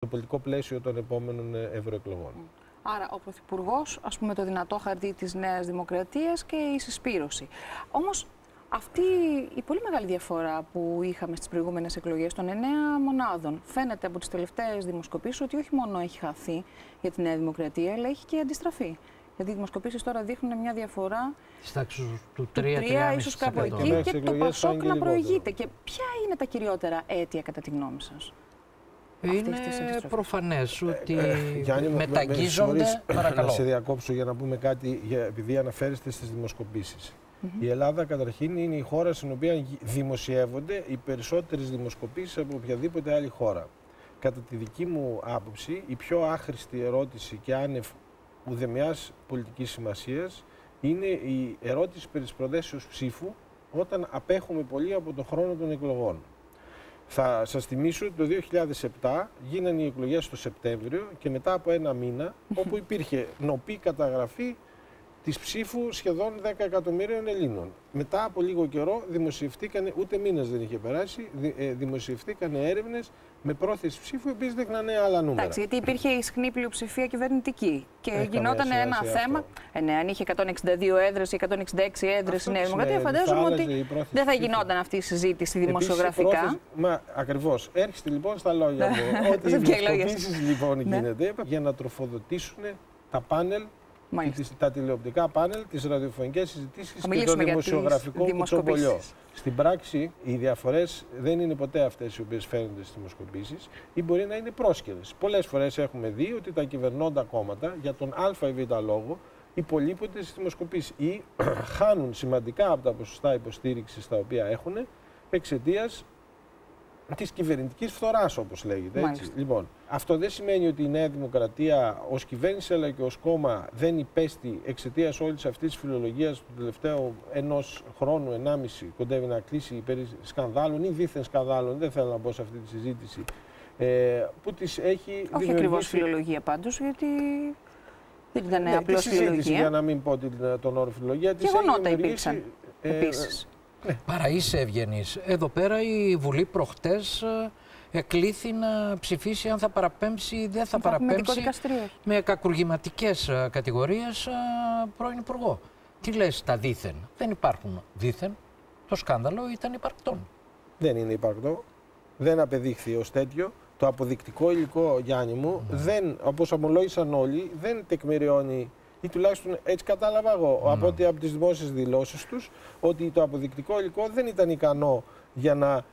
το πολιτικό πλαίσιο των επόμενων ευρωεκλογών. Άρα ο Πρωθυπουργός, ας πούμε, το δυνατό χαρτί της Νέας Δημοκρατίας και η συσπήρωση. Όμως αυτή η πολύ μεγάλη διαφορά που είχαμε στις προηγούμενες εκλογές των 9 μονάδων φαίνεται από τις τελευταίες δημοσκοπήσεις ότι όχι μόνο έχει χαθεί για τη Νέα Δημοκρατία, αλλά έχει και αντιστραφεί. Γιατί οι δημοσκοπήσεις τώρα δείχνουν μια διαφορά στις τάξεις του 3, ίσως κάπου εκεί, και το Πασόκ να προηγείται. Και ποια είναι τα κυριότερα αίτια, κατά τη γνώμη σας? Είναι προφανές ότι μεταγγίζονται. Να σε διακόψω για να πούμε κάτι, επειδή αναφέρεστε στις δημοσκοπήσεις. Η Ελλάδα καταρχήν είναι η χώρα στην οποία δημοσιεύονται οι περισσότερες δημοσκοπήσεις από οποιαδήποτε άλλη χώρα. Κατά τη δική μου άποψη, η πιο άχρηστη ερώτηση και άνευ ουδεμιάς πολιτικής σημασίας είναι η ερώτηση περί της προδέσεως ψήφου όταν απέχουμε πολύ από τον χρόνο των εκλογών. Θα σας θυμίσω ότι το 2007 γίνανε οι εκλογές το Σεπτέμβριο και μετά από ένα μήνα, όπου υπήρχε νοπή καταγραφή της ψήφου σχεδόν 10 εκατομμύριων Ελλήνων. Μετά από λίγο καιρό δημοσιευτήκανε, ούτε μήνας δεν είχε περάσει, δημοσιευτήκανε έρευνες με πρόθεση ψήφου, οι οποίες δείχνανε άλλα νούμερα. Εντάξει, γιατί υπήρχε ισχνή πλειοψηφία κυβερνητική και γινόταν ένα θέμα. Ναι, αν είχε 162 έδρες ή 166 έδρες η Νέα Δημοκρατία, φαντάζομαι ότι δεν θα γινόταν αυτή η συζήτηση δημοσιογραφικά. Μα ακριβώς. Έρχεστε λοιπόν στα λόγια μου. Ότι οι δημοσκοπήσεις λοιπόν γίνεται για να τροφοδοτήσουν τα πάνελ, τα τηλεοπτικά πάνελ, τις ραδιοφωνικές συζητήσεις και το δημοσιογραφικό κουτσομπολιό. Στην πράξη, οι διαφορές δεν είναι ποτέ αυτές οι οποίες φαίνονται στις δημοσκοπήσεις ή μπορεί να είναι πρόσκαιρες. Πολλές φορές έχουμε δει ότι τα κυβερνώντα κόμματα για τον α ή β λόγο υπολείπονται στις δημοσκοπήσεις ή χάνουν σημαντικά από τα ποσοστά υποστήριξης τα οποία έχουν εξαιτίας της κυβερνητικής φθοράς, όπως λέγεται. Έτσι. Λοιπόν, αυτό δεν σημαίνει ότι η Νέα Δημοκρατία ως κυβέρνηση αλλά και ως κόμμα δεν υπέστη εξαιτίας όλης αυτής της φιλολογίας του τελευταίου ενός χρόνου, 1,5, κοντεύει να κλείσει περί σκανδάλων ή δίθεν σκανδάλων, δεν θέλω να μπω σε αυτή τη συζήτηση, που τις έχει δημιουργήσει. Όχι ακριβώς φιλολογία πάντως, γιατί δεν ήταν απλώς φιλολογία. Για να μην πω τον όρο φιλολογία. Γεγονότα υπήρξαν επίσης. Παρά είσαι ευγενής. Εδώ πέρα η Βουλή προχτές εκλήθη να ψηφίσει αν θα παραπέμψει ή δεν θα παραπέμψει με κακουργηματικές κατηγορίες πρώην Υπουργό. Τι λες τα δήθεν? Δεν υπάρχουν δήθεν. Το σκάνδαλο ήταν υπαρκτό. Δεν είναι υπαρκτό. Δεν απεδείχθη ως τέτοιο. Το αποδεικτικό υλικό, Γιάννη μου, δεν, όπως ομολόγησαν όλοι, δεν τεκμηριώνει, ή τουλάχιστον έτσι κατάλαβα εγώ από τις δημόσιες δηλώσεις τους, ότι το αποδεικτικό υλικό δεν ήταν ικανό για να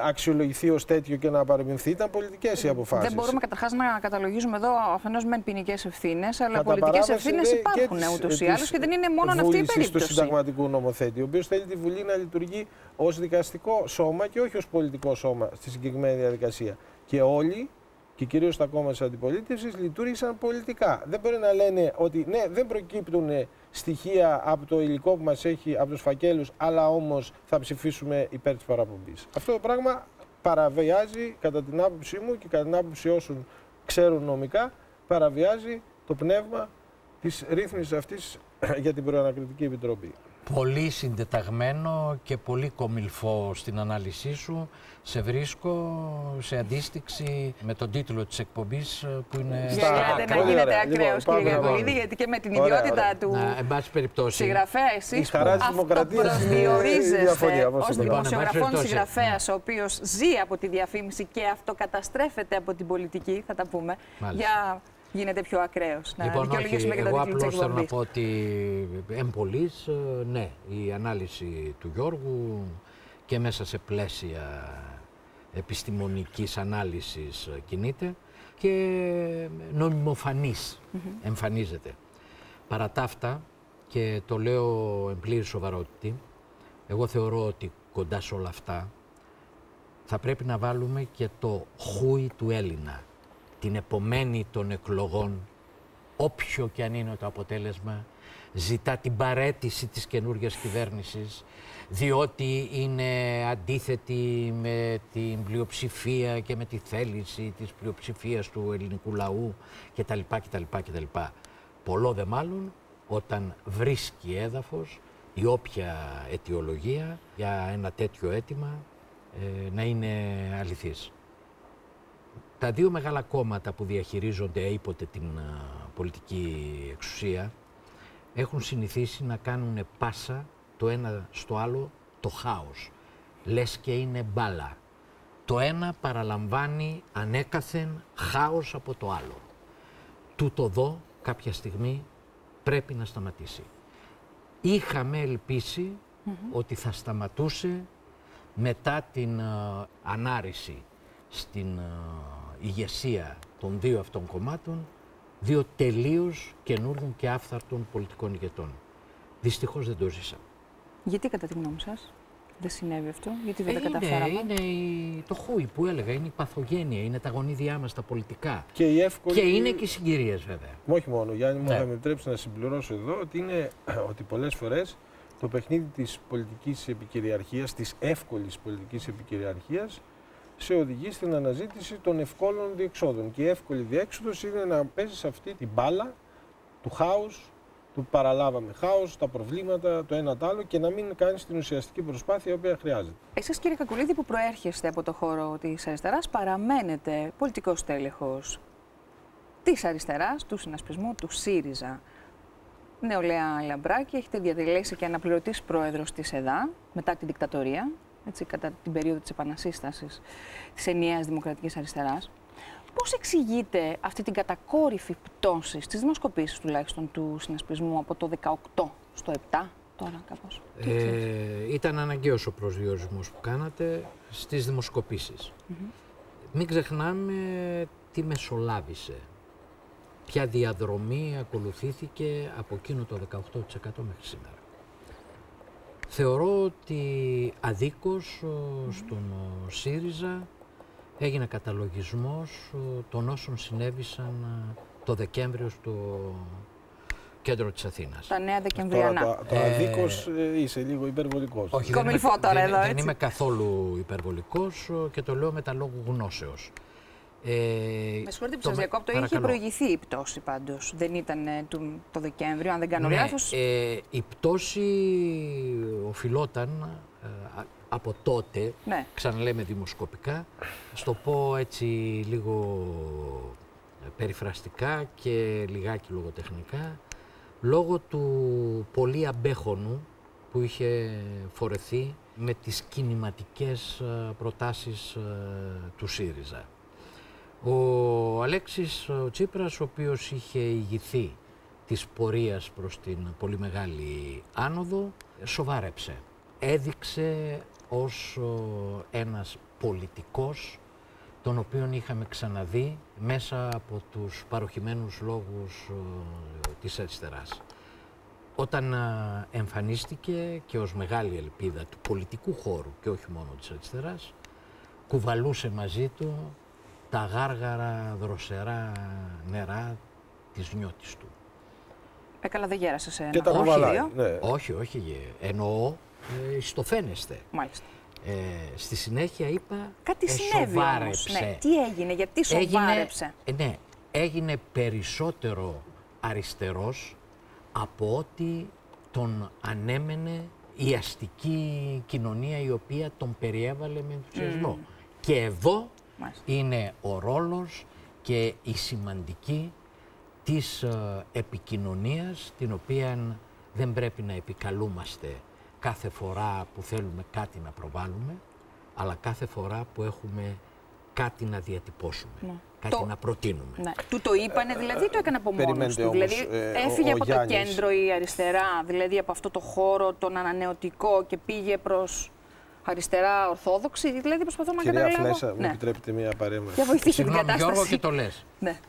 αξιολογηθεί ως τέτοιο και να παρεμβηθεί. Ήταν πολιτικές οι αποφάσεις. Δεν μπορούμε καταρχάς να καταλογίζουμε εδώ αφενός μεν ποινικές ευθύνες, αλλά πολιτικές ευθύνες υπάρχουν ούτως ή άλλως και δεν είναι μόνο αυτή η περίπτωση. Του συνταγματικού νομοθέτη, ο οποίος θέλει τη Βουλή να λειτουργεί ως δικαστικό σώμα και όχι ως πολιτικό σώμα στη συγκεκριμένη διαδικασία. Και όλοι, και κυρίως τα κόμματα της αντιπολίτευσης, λειτουργήσαν πολιτικά. Δεν μπορεί να λένε ότι ναι, δεν προκύπτουν στοιχεία από το υλικό που μας έχει, από τους φακέλους, αλλά όμως θα ψηφίσουμε υπέρ της παραπομπής. Αυτό το πράγμα παραβιάζει, κατά την άποψή μου και κατά την άποψη όσων ξέρουν νομικά, παραβιάζει το πνεύμα της ρύθμισης αυτής για την Προανακριτική Επιτροπή. Πολύ συντεταγμένο και πολύ κομιλφό στην ανάλυση σου. Σε βρίσκω σε αντίστοιξη με τον τίτλο της εκπομπής που είναι... Γελάτε να γίνετε ακραίος, κύριε Γαβριλίδη, γιατί και με την ιδιότητα του συγγραφέα, εσείς που αυτοπροσδιορίζεστε ως δημοσιογραφών συγγραφέας, ο οποίος ζει από τη διαφήμιση και αυτοκαταστρέφεται από την πολιτική, θα τα πούμε, για... γίνεται πιο ακραίος. Λοιπόν, εγώ απλώς θέλω να πω ότι εμπολής, ναι, η ανάλυση του Γιώργου και μέσα σε πλαίσια επιστημονικής ανάλυσης κινείται και νομιμοφανής εμφανίζεται. Παρά τα αυτά, και το λέω εν πλήρη σοβαρότητα, εγώ θεωρώ ότι κοντά σε όλα αυτά θα πρέπει να βάλουμε και το χούι του Έλληνα. Την επομένη των εκλογών, όποιο και αν είναι το αποτέλεσμα, ζητά την παραίτηση της καινούργιας κυβέρνησης, διότι είναι αντίθετη με την πλειοψηφία και με τη θέληση της πλειοψηφίας του ελληνικού λαού κτλ. Πολλό δε μάλλον όταν βρίσκει έδαφος η όποια αιτιολογία για ένα τέτοιο αίτημα να είναι αληθής. τα δύο μεγάλα κόμματα που διαχειρίζονται έποτε την πολιτική εξουσία έχουν συνηθίσει να κάνουν πάσα το ένα στο άλλο το χάος. Λες και είναι μπάλα. Το ένα παραλαμβάνει ανέκαθεν χάος από το άλλο. Τούτο εδώ κάποια στιγμή πρέπει να σταματήσει. Είχαμε ελπίσει ότι θα σταματούσε μετά την ανάρρηση στην ηγεσία των δύο αυτών κομμάτων δύο τελείως καινούριων και άφθαρτων πολιτικών ηγετών. Δυστυχώς δεν το ζήσαμε. Γιατί κατά τη γνώμη σας δεν συνέβη αυτό, γιατί δεν τα καταφέραμε? Είναι το χούι που έλεγα, είναι η παθογένεια, είναι τα γονίδια μας τα πολιτικά. Και είναι και οι συγκυρίες βέβαια. Όχι μόνο, Γιάννη, μου θα με επιτρέψει να συμπληρώσω εδώ ότι πολλές φορές το παιχνίδι της πολιτικής επικυριαρχίας, της εύκολης πολιτικής επικυριαρχίας, σε οδηγεί στην αναζήτηση των ευκόλων διεξόδων. Και η εύκολη διέξοδος είναι να παίζεις αυτή την μπάλα του χάους, του παραλάβαμε χάος, τα προβλήματα, το ένα το άλλο και να μην κάνεις την ουσιαστική προσπάθεια η οποία χρειάζεται. Εσείς, κύριε Κακουλίδη, που προέρχεστε από το χώρο της αριστεράς, παραμένετε πολιτικός τέλεχος της αριστεράς, του συνασπισμού, του ΣΥΡΙΖΑ. Νεολαία Λαμπράκη, έχετε διατελέσει και αναπληρωτής πρόεδρος της ΕΔΑ μετά την δικτατορία, έτσι, κατά την περίοδο της επανασύστασης της ενιαίας δημοκρατικής αριστεράς. Πώς εξηγείτε αυτή την κατακόρυφη πτώση στις δημοσκοπήσεις τουλάχιστον του συνασπισμού από το 18 στο 7 τώρα κάπως? Ήταν αναγκαίος ο προσδιορισμός που κάνατε στις δημοσκοπήσεις. Μην ξεχνάμε τι μεσολάβησε. Ποια διαδρομή ακολουθήθηκε από εκείνο το 18% μέχρι σήμερα. Θεωρώ ότι αδίκως στον ΣΥΡΙΖΑ έγινε καταλογισμός των όσων συνέβησαν το Δεκέμβριο στο κέντρο της Αθήνας. Τα νέα Δεκεμβριανά. Το αδίκως είσαι λίγο υπερβολικός. Όχι, δεν είμαι καθόλου υπερβολικός και το λέω με τα λόγου γνώσεως. Με συγχωρείτε που σας διακόπτω, είχε προηγηθεί η πτώση πάντως. Δεν ήταν το Δεκέμβριο, αν δεν κάνω λάθος. Η πτώση οφειλόταν από τότε, ξαναλέμε δημοσκοπικά, στο πω έτσι λίγο περιφραστικά και λιγάκι λογοτεχνικά, λόγω του πολύ αμπέχονου που είχε φορεθεί με τις κινηματικές προτάσεις του ΣΥΡΙΖΑ. Ο Αλέξης Τσίπρας, ο οποίος είχε ηγηθεί της πορείας προς την πολύ μεγάλη άνοδο, σοβάρεψε. Έδειξε ως ένας πολιτικός, τον οποίον είχαμε ξαναδεί μέσα από τους παροχημένους λόγους της αριστεράς. Όταν εμφανίστηκε και ως μεγάλη ελπίδα του πολιτικού χώρου και όχι μόνο της αριστεράς, κουβαλούσε μαζί του τα γάργαρα δροσερά νερά της νιώτης του. Καλά, δεν γέρασε σε ένα. Και τα κουβαλάει. Όχι, εννοώ στο φαίνεστε. Μάλιστα. Στη συνέχεια είπα, κάτι συνέβη όμως. Ναι. Τι έγινε, γιατί σοβάρεψε? Έγινε περισσότερο αριστερός από ό,τι τον ανέμενε η αστική κοινωνία, η οποία τον περιέβαλε με ενθουσιασμό. Και εδώ είναι ο ρόλος και η σημαντική της επικοινωνίας, την οποία δεν πρέπει να επικαλούμαστε κάθε φορά που θέλουμε κάτι να προβάλλουμε, αλλά κάθε φορά που έχουμε κάτι να διατυπώσουμε, κάτι να προτείνουμε. Του το είπανε, δηλαδή το έκανε από μόνος του? Δηλαδή έφυγε από το κέντρο η αριστερά, δηλαδή από αυτό το χώρο τον ανανεωτικό και πήγε προς αριστερά ορθόδοξη, δηλαδή προσπαθώ να καταλάβω. Κυρία Φλέσσα, μου επιτρέπετε μία παρέμβαση? Συγγνώμη Γιώργο, και το λες.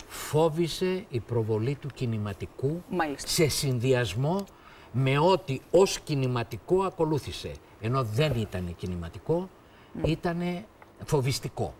Φόβησε η προβολή του κινηματικού σε συνδυασμό με ό,τι ως κινηματικό ακολούθησε. Ενώ δεν ήταν κινηματικό, ήταν φοβιστικό.